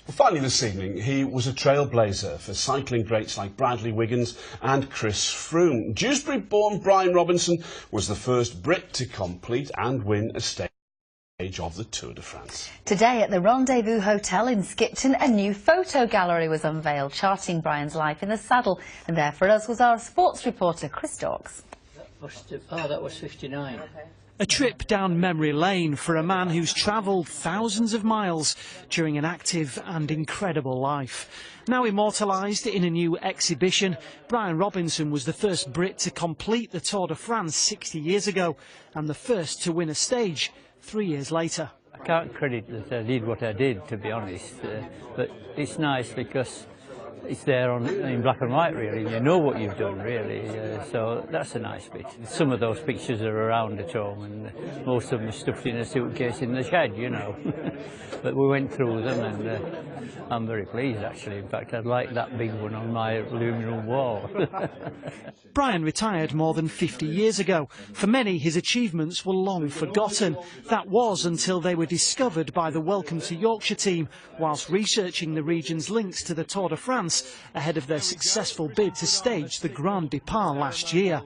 Well, finally this evening, he was a trailblazer for cycling greats like Bradley Wiggins and Chris Froome. Dewsbury-born Brian Robinson was the first Brit to complete and win a stage of the Tour de France. Today at the Rendezvous Hotel in Skipton, a new photo gallery was unveiled, charting Brian's life in the saddle. And there for us was our sports reporter, Chris Dawkes. That was 59. A trip down memory lane for a man who's travelled thousands of miles during an active and incredible life. Now immortalised in a new exhibition, Brian Robinson was the first Brit to complete the Tour de France 60 years ago and the first to win a stage 3 years later. I can't credit that I did what I did, to be honest, but it's nice because it's there in black and white, really. You know what you've done, really, so that's a nice bit. Some of those pictures are around at home, and most of them are stuffed in a suitcase in the shed, you know. But we went through them, and I'm very pleased, actually. In fact, I'd like that big one on my living room wall. Brian retired more than 50 years ago. For many, his achievements were long forgotten. That was until they were discovered by the Welcome to Yorkshire team whilst researching the region's links to the Tour de France ahead of their successful bid to stage the Grand Départ last year.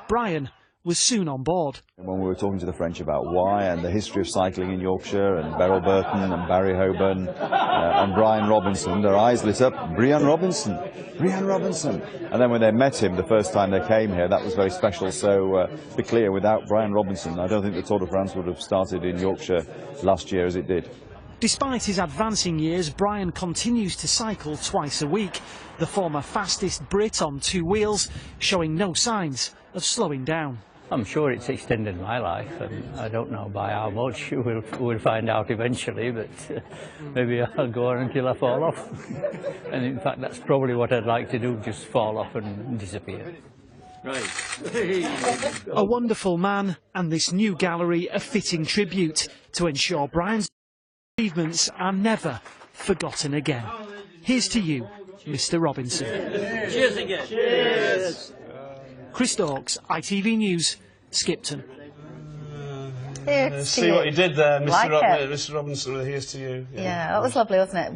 Brian was soon on board. When we were talking to the French about why and the history of cycling in Yorkshire, and Beryl Burton and Barry Hoban and Brian Robinson, their eyes lit up. Brian Robinson, Brian Robinson. And then when they met him the first time they came here, that was very special. So to be clear, without Brian Robinson, I don't think the Tour de France would have started in Yorkshire last year as it did. Despite his advancing years, Brian continues to cycle twice a week. The former fastest Brit on two wheels, showing no signs of slowing down. I'm sure it's extended my life, and I don't know by how much. We'll find out eventually, but maybe I'll go on until I fall off. And in fact, that's probably what I'd like to do, just fall off and disappear. Right. A wonderful man, and this new gallery a fitting tribute to ensure Brian's achievements are never forgotten again. Here's to you, Mr. Robinson. Cheers again. Cheers. Chris Dawkes, ITV News, Skipton. See what you did there, Mr. Mr. Robinson. Here's to you. Yeah, that was lovely, wasn't it?